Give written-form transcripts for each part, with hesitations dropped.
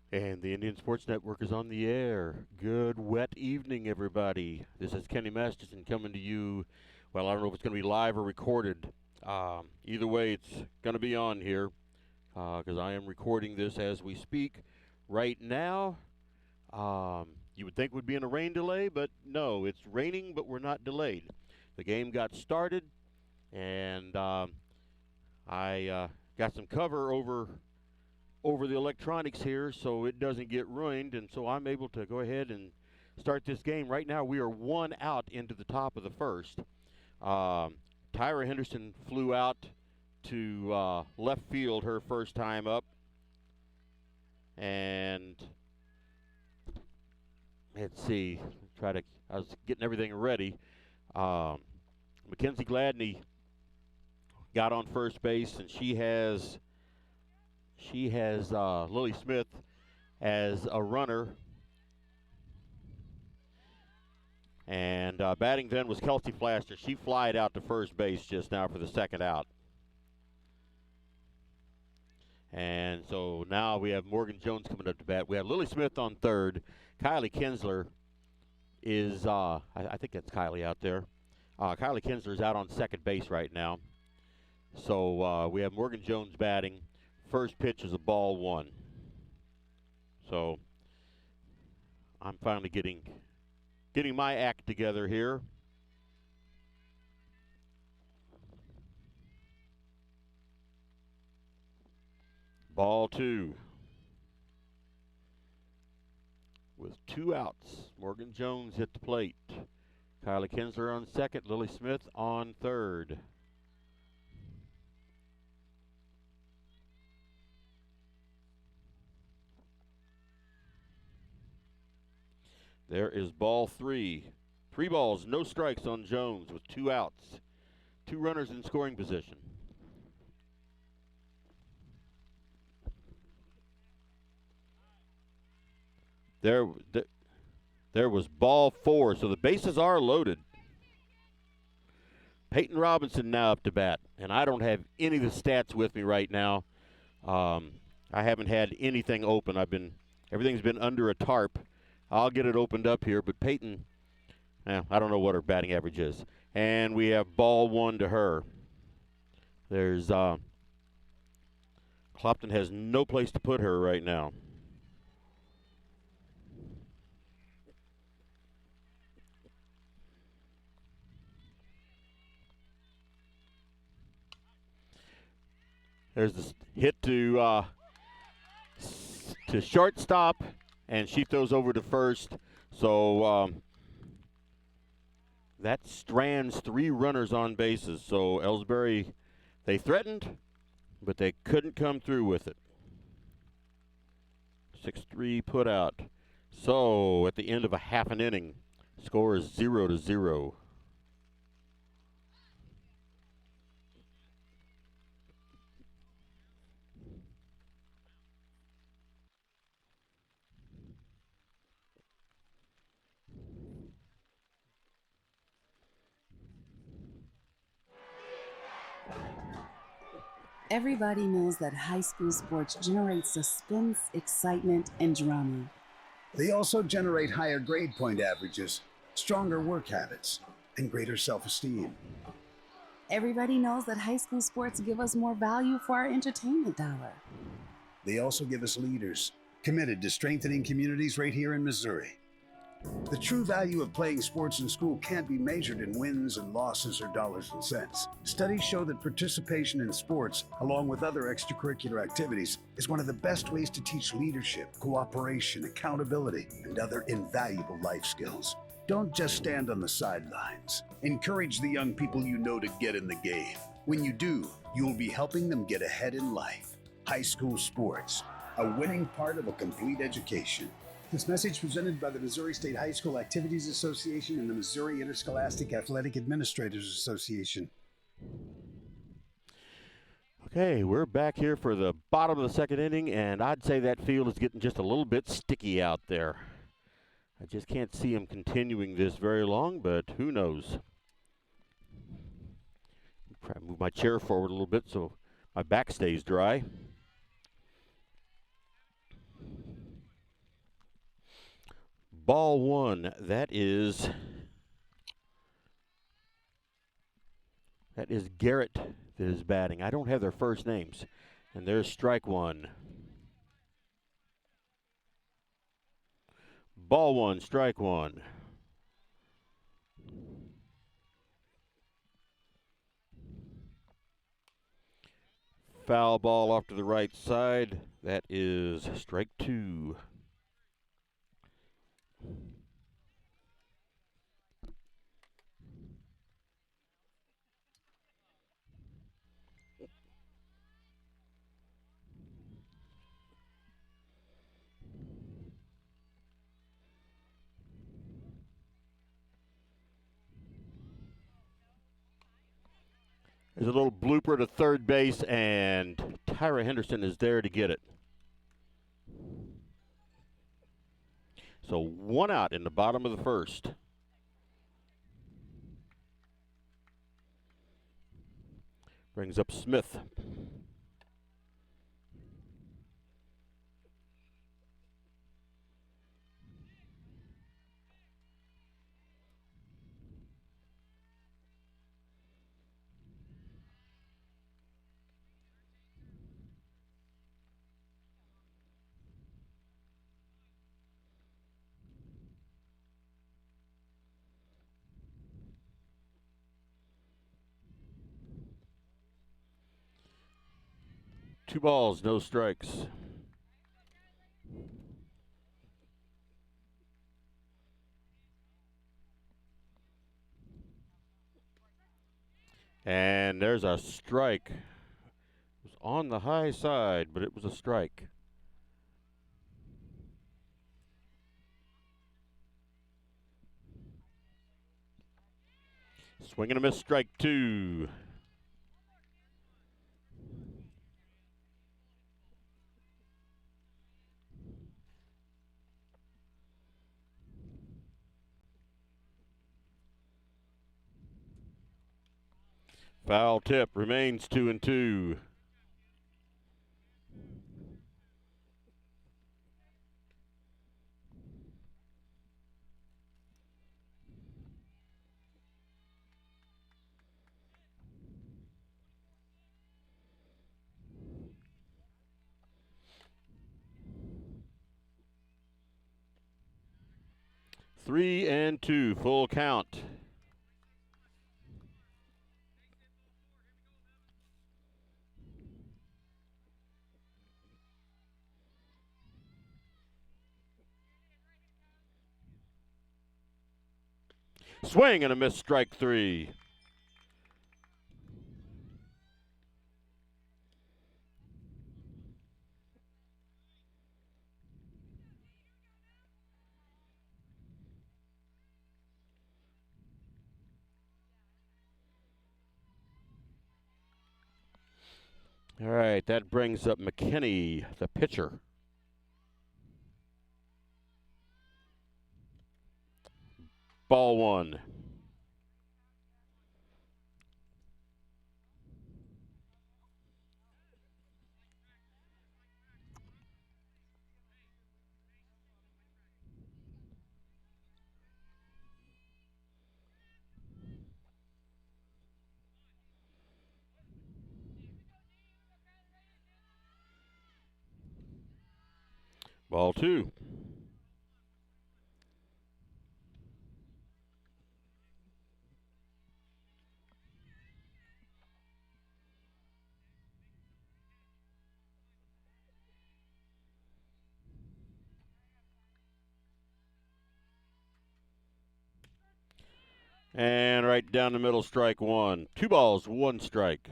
And the Indian Sports Network is on the air. Good wet evening, everybody. This is Kenny Masterson coming to you. Well, I don't know if it's going to be live or recorded. Either way, it's going to be on here because I am recording this as we speak right now. You would think we'd be in a rain delay, but no, it's raining, but we're not delayed. The game got started, and I got some cover over the electronics here so it doesn't get ruined, and so I'm able to go ahead and start this game. Right now we are one out into the top of the first. Tyra Henderson flew out to left field her first time up, and let's see, I was getting everything ready. Mackenzie Gladney got on first base, and she has Lily Smith as a runner. And batting then was Kelsey Flaster. She flied out to first base just now for the second out. And so now we have Morgan Jones coming up to bat. We have Lily Smith on third. Kylie Kinsler is, I think that's Kylie out there. Kylie Kinsler is out on second base right now. So we have Morgan Jones batting. First pitch is a ball one. So I'm finally getting my act together here. Ball two. With two outs, Morgan Jones hit the plate. Kylie Kinsler on second, Lily Smith on third. There is ball three. 3 balls, no strikes on Jones with two outs. 2 runners in scoring position. There was ball 4, so the bases are loaded. Peyton Robinson now up to bat, and I don't have any of the stats with me right now. I haven't had anything open. Everything's been under a tarp. I'll get it opened up here, but Peyton, I don't know what her batting average is. And we have ball 1 to her. There's Clopton has no place to put her right now. There's this hit to shortstop, and she throws over to first. So that strands 3 runners on bases. So Elsberry, they threatened, but they couldn't come through with it. 6-3 put out. So at the end of a half an inning, score is 0-0. Everybody knows that high school sports generate suspense, excitement, and drama. They also generate higher grade point averages, stronger work habits, and greater self-esteem. Everybody knows that high school sports give us more value for our entertainment dollar. They also give us leaders committed to strengthening communities right here in Missouri. The true value of playing sports in school can't be measured in wins and losses or dollars and cents. Studies show that participation in sports, along with other extracurricular activities, is one of the best ways to teach leadership, cooperation, accountability, and other invaluable life skills. Don't just stand on the sidelines. Encourage the young people you know to get in the game. When you do, you'll be helping them get ahead in life. High school sports, a winning part of a complete education. This message presented by the Missouri State High School Activities Association and the Missouri Interscholastic Athletic Administrators Association. Okay, we're back here for the bottom of the second inning, and I'd say that field is getting just a little bit sticky out there. I just can't see him continuing this very long, but who knows? Try to move my chair forward a little bit so my back stays dry. Ball one. That is Garrett that is batting. I don't have their first names. And there's strike one. Ball one, strike one. Foul ball off to the right side. That is strike two. There's a little blooper to third base, and Tyra Henderson is there to get it. So one out in the bottom of the first. Brings up Smith. Two balls, no strikes. And there's a strike. It was on the high side, but it was a strike. Swing and a miss, strike two. Foul tip, remains 2-2. Three and two, full count. Swing and a miss, strike three. All right, that brings up McKinney, the pitcher. Ball one. Ball two. And right down the middle, strike one. Two balls, one strike.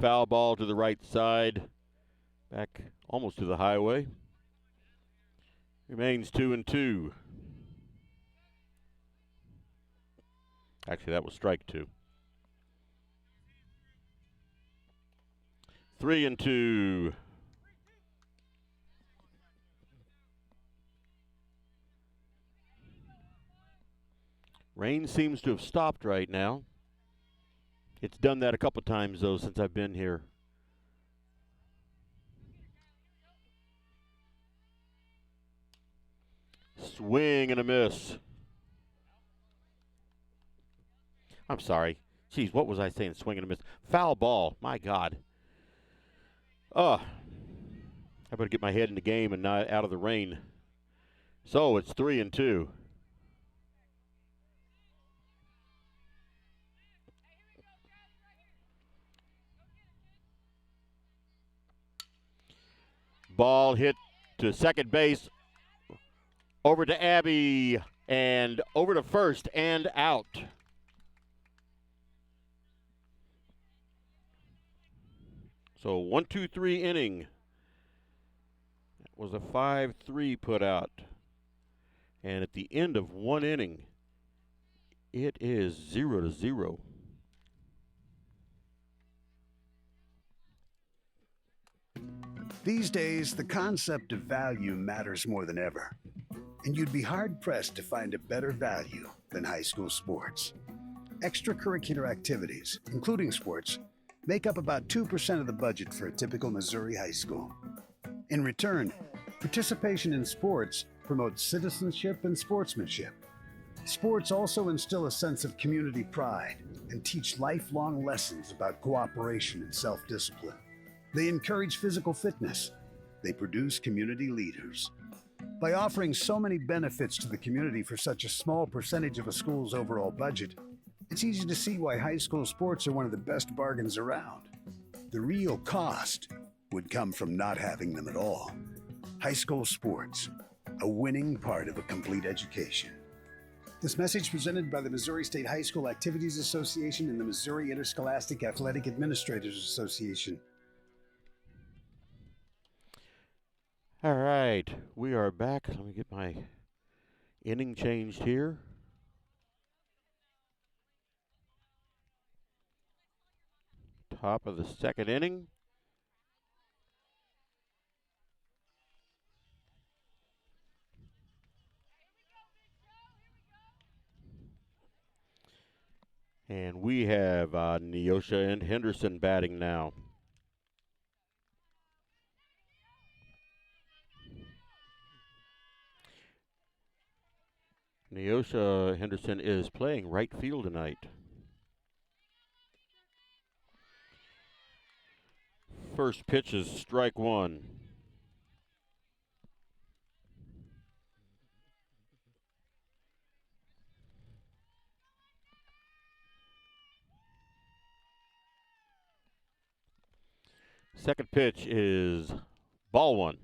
Foul ball to the right side. Back almost to the highway. Remains 2-2. Actually, that was strike two. 3-2. Rain seems to have stopped right now. It's done that a couple times, though, since I've been here. Swing and a miss. I'm sorry. Jeez, what was I saying? Swing and a miss. Foul ball. My God. I better get my head in the game and not out of the rain. So it's 3-2. Ball hit to second base. Over to Abby. And over to first and out. So 1-2-3 inning. That was a 5-3 put out. And at the end of one inning, it is 0-0. These days, the concept of value matters more than ever. And you'd be hard-pressed to find a better value than high school sports. Extracurricular activities, including sports, make up about 2% of the budget for a typical Missouri high school. In return, participation in sports promotes citizenship and sportsmanship. Sports also instill a sense of community pride and teach lifelong lessons about cooperation and self-discipline. They encourage physical fitness. They produce community leaders. By offering so many benefits to the community for such a small percentage of a school's overall budget, it's easy to see why high school sports are one of the best bargains around. The real cost would come from not having them at all. High school sports, a winning part of a complete education. This message presented by the Missouri State High School Activities Association and the Missouri Interscholastic Athletic Administrators Association. All right, we are back. Let me get my inning changed here. Top of the second inning. And we have Neosha and Henderson batting now. Neosha Henderson is playing right field tonight. First pitch is strike one. Second pitch is ball one.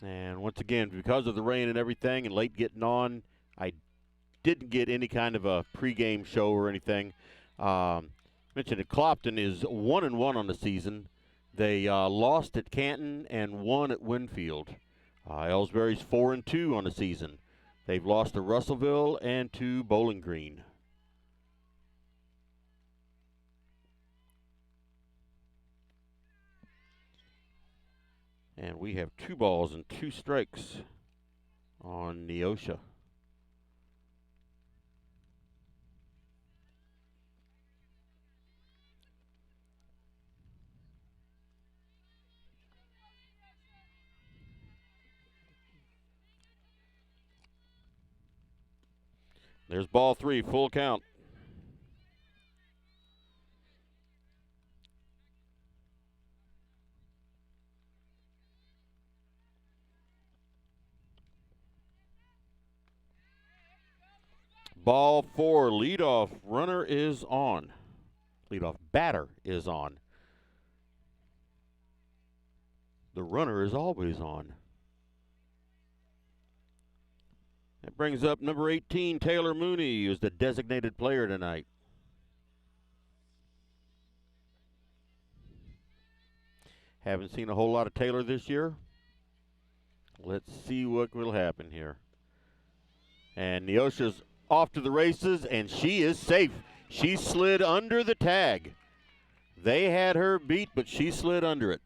And once again, because of the rain and everything and late getting on, I didn't get any kind of a pregame show or anything. Mentioned that Clopton is 1-1 on the season. They lost at Canton and won at Winfield. Elsberry's 4-2 on the season. They've lost to Russellville and to Bowling Green. And we have 2 balls and 2 strikes on Neosha. There's ball 3, full count. Ball 4, leadoff runner is on. Leadoff batter is on. The runner is always on. That brings up number 18, Taylor Mooney, who's the designated player tonight. Haven't seen a whole lot of Taylor this year. Let's see what will happen here. And Neosha's off to the races, and she is safe. She slid under the tag. They had her beat, but she slid under it.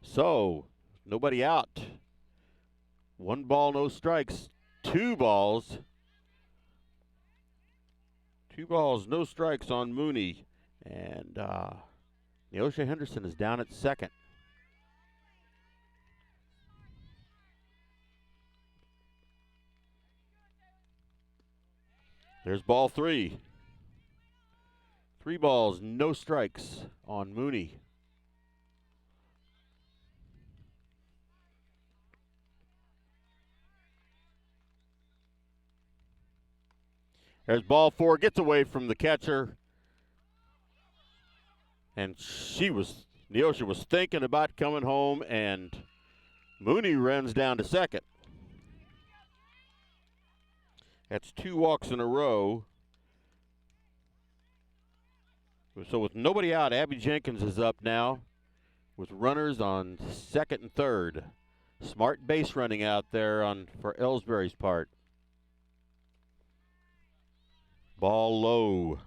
So, nobody out. 1 ball, no strikes. 2 balls. 2 balls, no strikes on Mooney. And Neosha Henderson is down at second. There's ball 3. 3 balls, no strikes on Mooney. There's ball 4, gets away from the catcher. And Neosha was thinking about coming home, and Mooney runs down to second. That's 2 walks in a row. So with nobody out, Abby Jenkins is up now with runners on second and third. Smart base running out there for Elsberry's part. Ball low.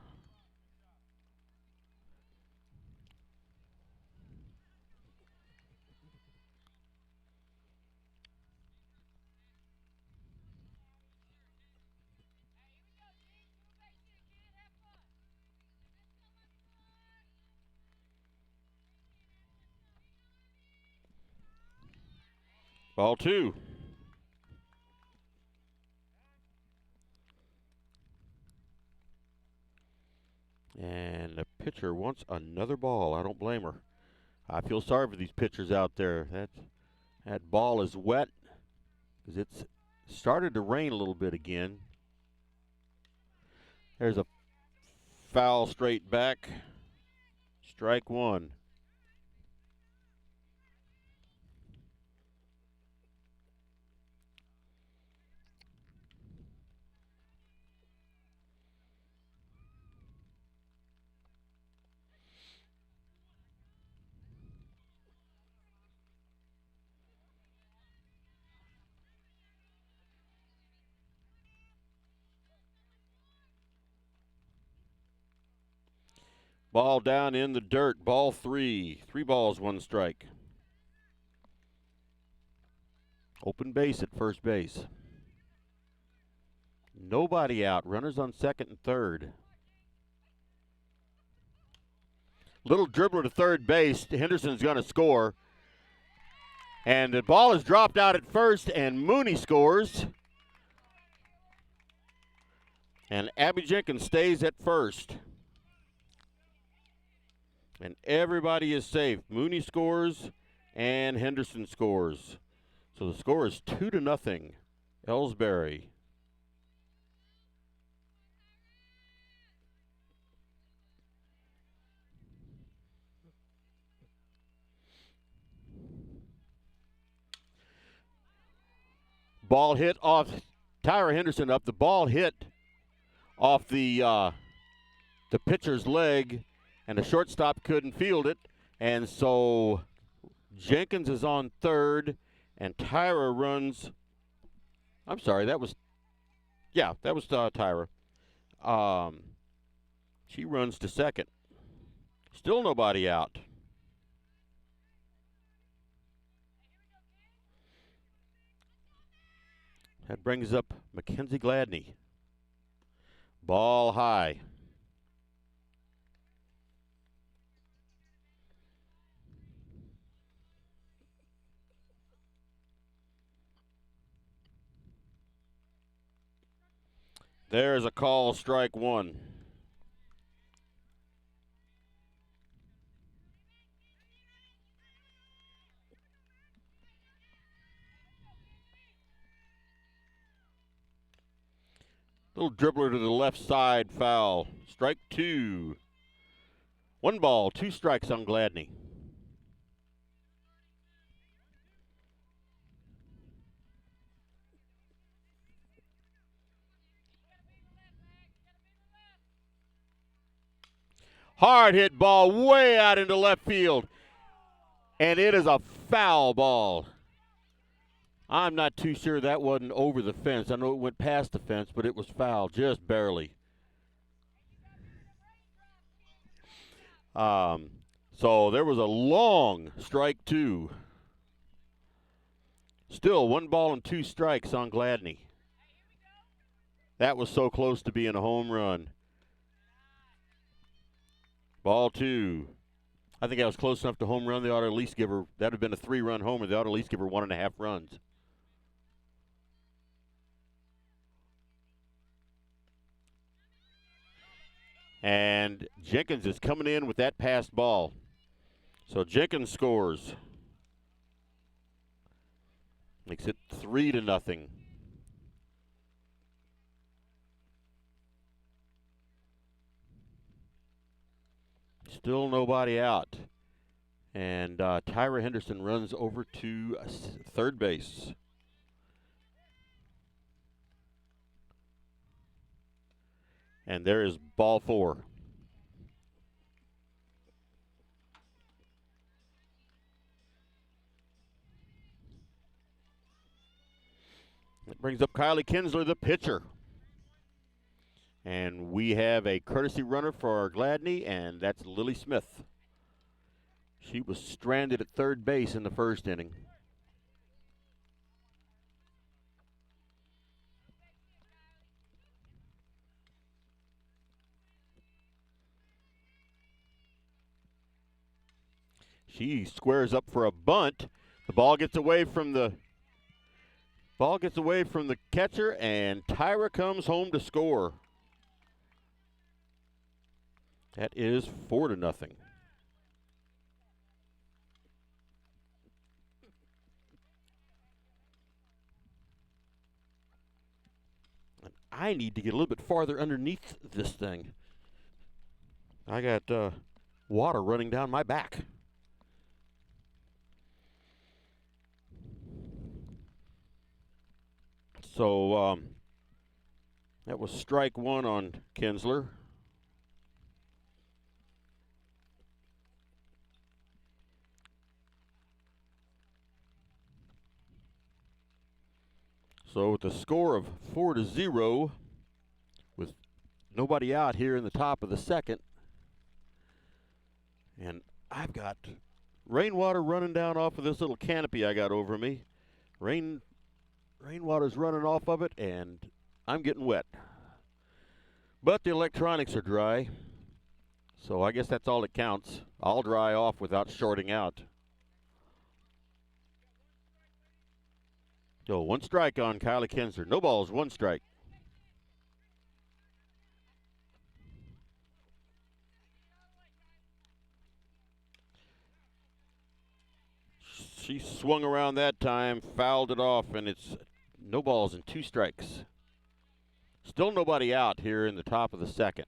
Ball 2. And the pitcher wants another ball. I don't blame her. I feel sorry for these pitchers out there. That ball is wet because it's started to rain a little bit again. There's a foul straight back. Strike 1. Ball down in the dirt. Ball 3. 3 balls, 1 strike. Open base at first base. Nobody out. Runners on second and third. Little dribbler to third base. Henderson's going to score. And the ball is dropped out at first, and Mooney scores. And Abby Jenkins stays at first. And everybody is safe. Mooney scores, and Henderson scores. So the score is 2-0, Elsberry. Ball hit off Tyra Henderson up. The ball hit off the pitcher's leg, and the shortstop couldn't field it. And so Jenkins is on third, and Tyra runs. I'm sorry, that was Tyra. She runs to second. Still nobody out. That brings up Mackenzie Gladney. Ball high. There's a call, strike 1. Little dribbler to the left side, foul. Strike 2. 1 ball, 2 strikes on Gladney. Hard hit ball way out into left field. And it is a foul ball. I'm not too sure that wasn't over the fence. I know it went past the fence, but it was foul, just barely. So there was a long strike two. Still 1 ball and 2 strikes on Gladney. That was so close to being a home run. Ball 2. I think I was close enough to home run. They ought to at least give her, that would have been a 3-run homer. They ought to at least give her 1.5 runs. And Jenkins is coming in with that passed ball. So Jenkins scores. Makes it 3-0. Still nobody out. And Tyra Henderson runs over to third base. And there is ball 4. That brings up Kylie Kinsler, the pitcher. And we have a courtesy runner for Gladney, and that's Lily Smith. She was stranded at third base in the first inning. She squares up for a bunt. The ball gets away from the catcher, and Tyra comes home to score. That is 4-0. And I need to get a little bit farther underneath this thing. I got water running down my back. So that was strike 1 on Kinsler. So with a score of 4-0, with nobody out here in the top of the second, and I've got rainwater running down off of this little canopy I got over me. Rainwater's running off of it, and I'm getting wet. But the electronics are dry, so I guess that's all that counts. I'll dry off without shorting out. So 1 strike on Kylie Kinsler. No balls, 1 strike. She swung around that time, fouled it off, and it's no balls and 2 strikes. Still nobody out here in the top of the second.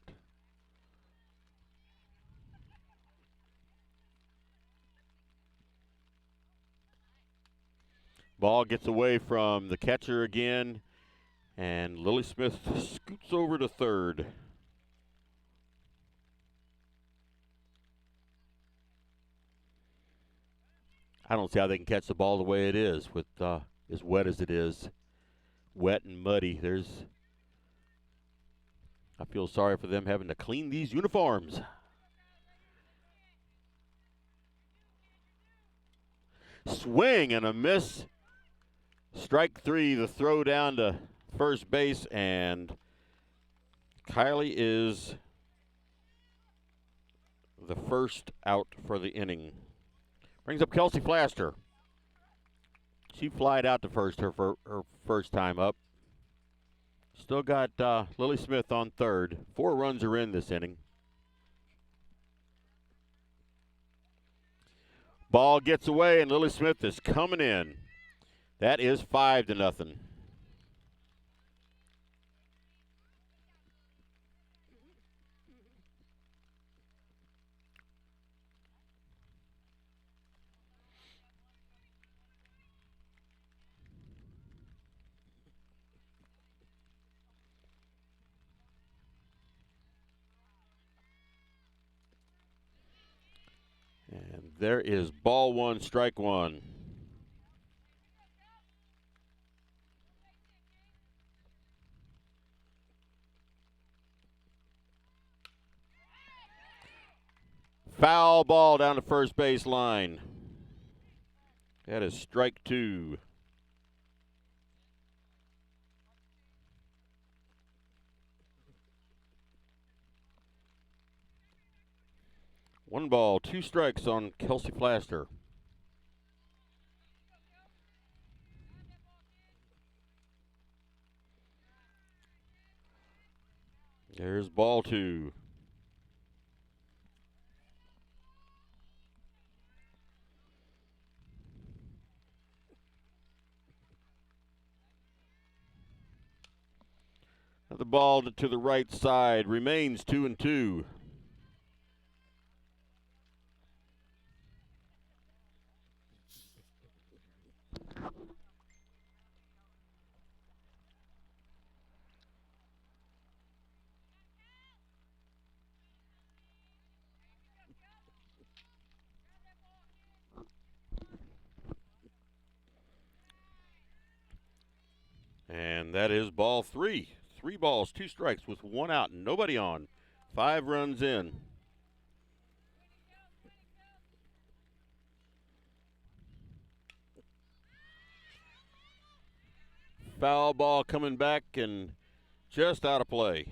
Ball gets away from the catcher again, and Lily Smith scoots over to third. I don't see how they can catch the ball the way it is, with as wet as it is. Wet and muddy. I feel sorry for them having to clean these uniforms. Swing and a miss. Strike 3, the throw down to first base, and Kylie is the first out for the inning. Brings up Kelsey Flaster. She flied out to first her first time up. Still got Lily Smith on third. 4 runs are in this inning. Ball gets away, and Lily Smith is coming in. That is 5-0. And there is ball 1, strike 1. Foul ball down the first base line. That is strike 2. One ball, 2 strikes on Kelsey Flaster. There's ball 2. The ball to the right side remains 2-2. And that is ball 3. 3 balls, 2 strikes with 1 out and nobody on. 5 runs in. Foul ball coming back and just out of play.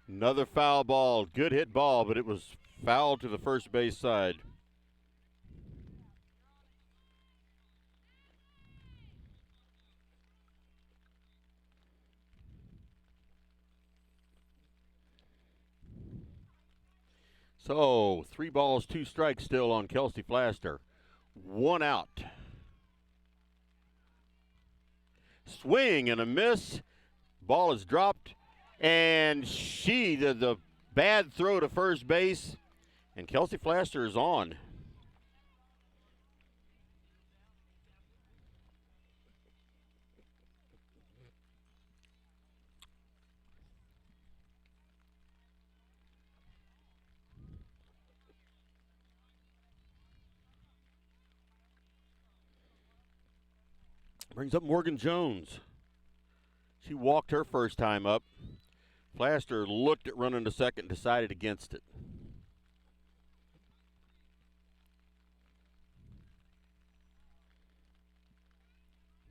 Another foul ball. Good hit ball, but it was foul to the first base side. So, 3 balls, 2 strikes still on Kelsey Flaster. 1 out. Swing and a miss. Ball is dropped. And the bad throw to first base. And Kelsey Flaster is on. Brings up Morgan Jones. She walked her first time up. Flaster looked at running to second, decided against it.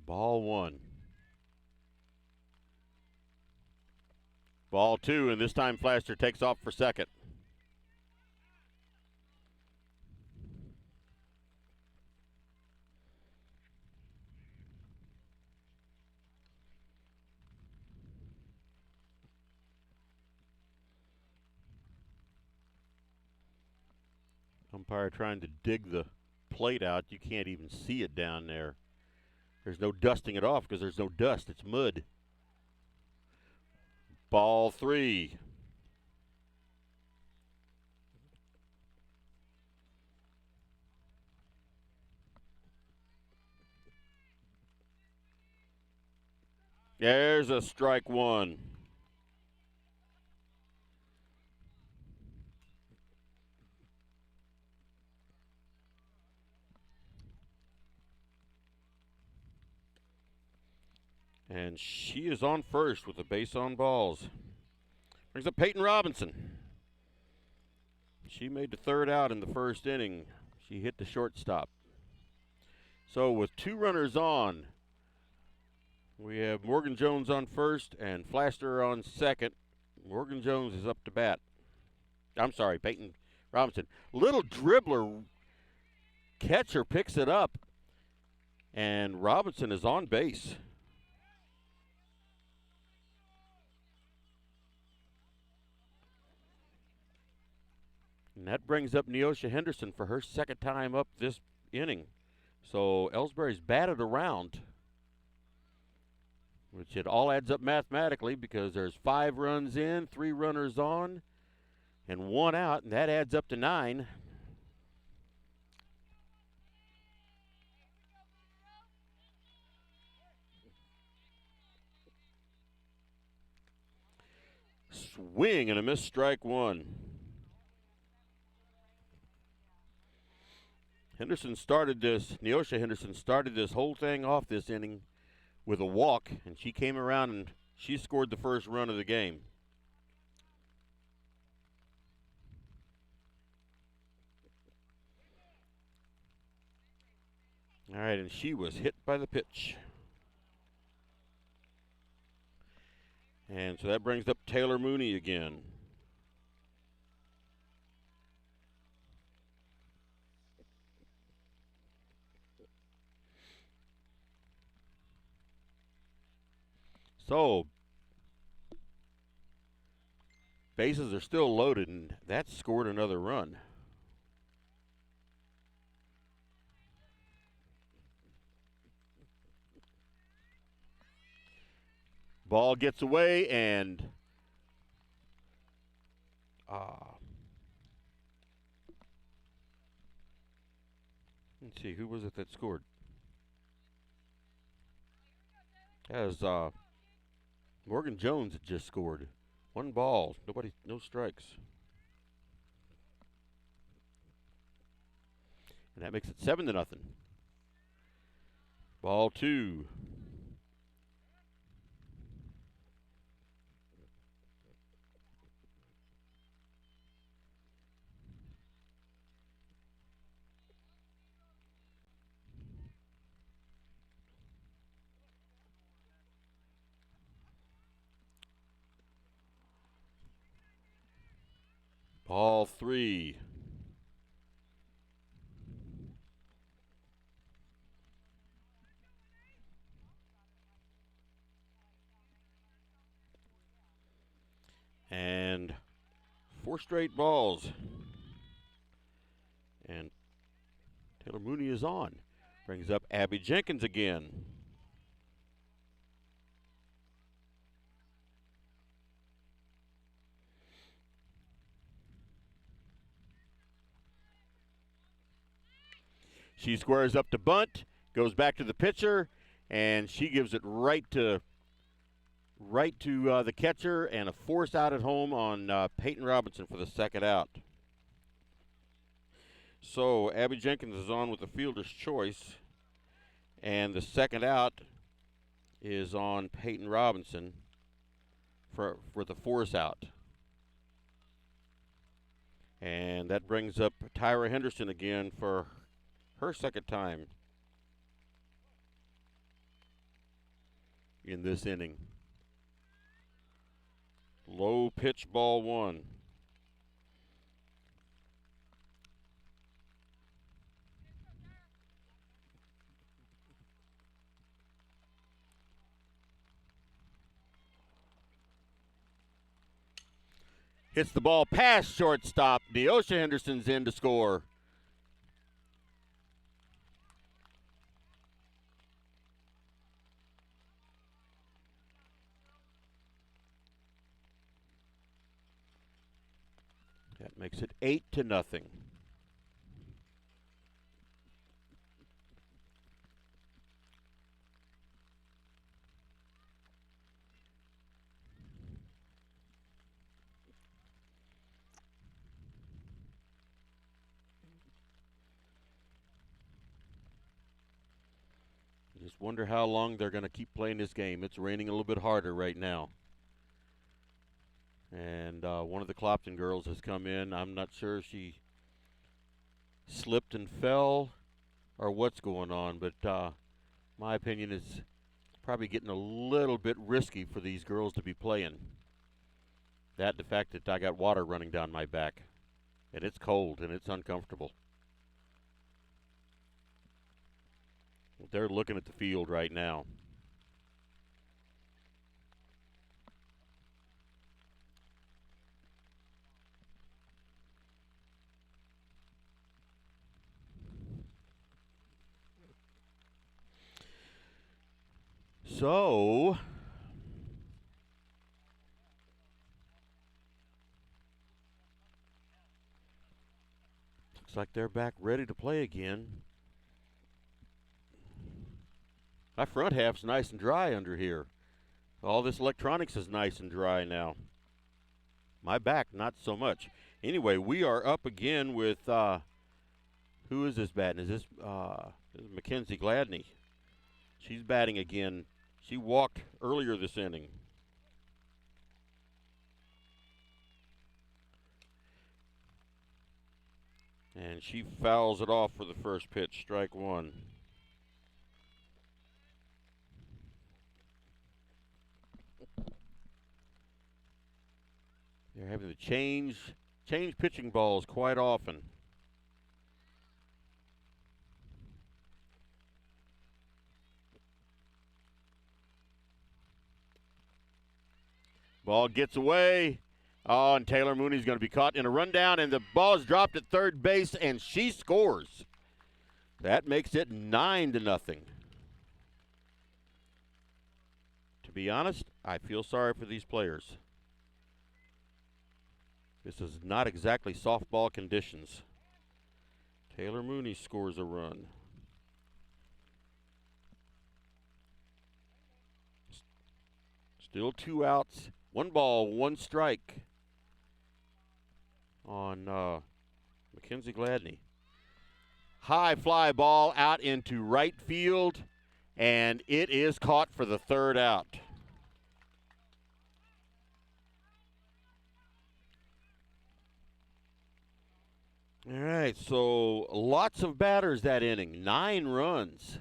Ball 1. Ball 2, and this time Flaster takes off for second. Umpire trying to dig the plate out. You can't even see it down there. There's no dusting it off because there's no dust. It's mud. Ball 3. There's a strike 1. And she is on first with a base on balls. Brings up Peyton Robinson. She made the 3rd out in the first inning. She hit the shortstop. So with 2 runners on, we have Morgan Jones on first and Flaster on second. Morgan Jones is up to bat. I'm sorry, Peyton Robinson. Little dribbler catcher picks it up, and Robinson is on base. And that brings up Neosha Henderson for her second time up this inning. So Elsberry's batted around, which it all adds up mathematically because there's 5 runs in, 3 runners on, and 1 out, and that adds up to 9. Swing and a miss, strike 1. Neosha Henderson started this whole thing off this inning with a walk, and she came around and she scored the first run of the game. All right, and she was hit by the pitch. And so that brings up Taylor Mooney again. So, bases are still loaded, and that scored another run. Ball gets away, and let's see, who was it that scored? That was Morgan Jones had just scored. 1 ball, no strikes. And that makes it 7-0. Ball 2. Ball 3. And 4 straight balls. And Taylor Mooney is on. Brings up Abby Jenkins again. She squares up to bunt, goes back to the pitcher, and she gives it right to the catcher, and a force out at home on Peyton Robinson for the second out. So Abby Jenkins is on with the fielder's choice, and the second out is on Peyton Robinson for the force out. And that brings up Tyra Henderson again for her second time in this inning. Low pitch, ball 1. Hits the ball past shortstop. Neosha Henderson's in to score. That makes it 8-0. Just wonder how long they're going to keep playing this game. It's raining a little bit harder right now. And one of the Clopton girls has come in. I'm not sure if she slipped and fell or what's going on, but my opinion is probably getting a little bit risky for these girls to be playing. That, the fact that I got water running down my back, and it's cold and it's uncomfortable. They're looking at the field right now. So, looks like they're back ready to play again. My front half's nice and dry under here. All this electronics is nice and dry now. My back, not so much. Anyway, we are up again with, who is this batting? Is this Mackenzie Gladney? She's batting again. She walked earlier this inning. And she fouls it off for the first pitch, strike one. They're having to change pitching balls quite often. Ball gets away. Oh, and Taylor Mooney's going to be caught in a rundown, and the ball is dropped at third base, and she scores. That makes it 9-0. To be honest, I feel sorry for these players. This is not exactly softball conditions. Taylor Mooney scores a run. Still 2 outs, 1 ball, 1 strike on Mackenzie Gladney. High fly ball out into right field, and it is caught for the 3rd out. All right, so lots of batters that inning, 9 runs.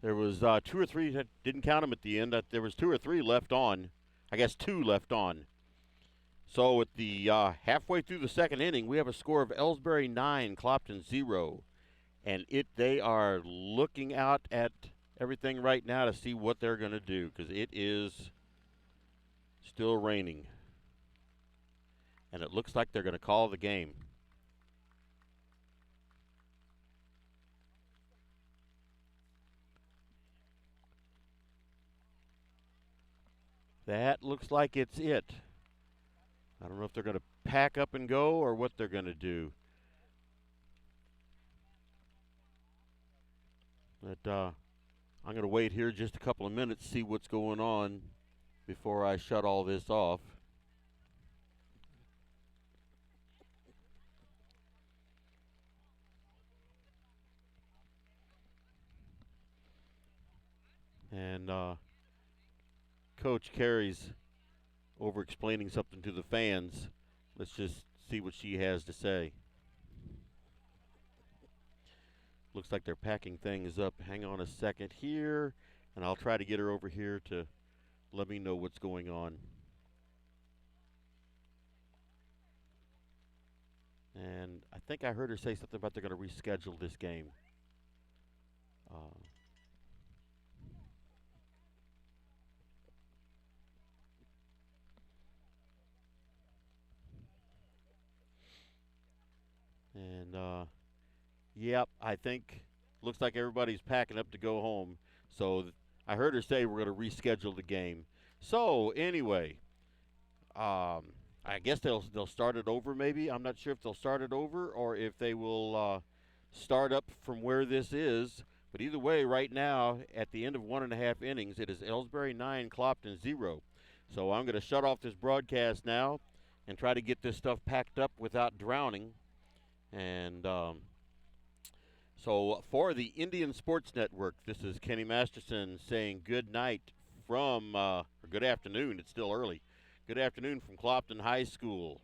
There was 2 or 3, didn't count them at the end. There was 2 or 3 left on. I guess 2 left on. So at the halfway through the 2nd inning, we have a score of Elsberry 9, Clopton 0. And they are looking out at everything right now to see what they're going to do, because it is still raining. And it looks like they're going to call the game. That looks like it's it. I don't know if they're going to pack up and go or what they're going to do. But I'm going to wait here just a couple of minutes, see what's going on before I shut all this off. And Coach Carey's over explaining something to the fans. Let's just see what she has to say. Looks like they're packing things up. Hang on a second here, and I'll try to get her over here to let me know what's going on. And I think I heard her say something about they're going to reschedule this game. Yep, I think looks like everybody's packing up to go home. So I heard her say we're going to reschedule the game. So anyway, I guess they'll start it over maybe. I'm not sure if they'll start it over or if they will start up from where this is. But either way, right now, at the end of 1.5 innings, it is Elsberry 9, Clopton 0. So I'm going to shut off this broadcast now and try to get this stuff packed up without drowning. And so for the Indian Sports Network, this is Kenny Masterson saying good night from, or good afternoon, it's still early. Good afternoon from Clopton High School.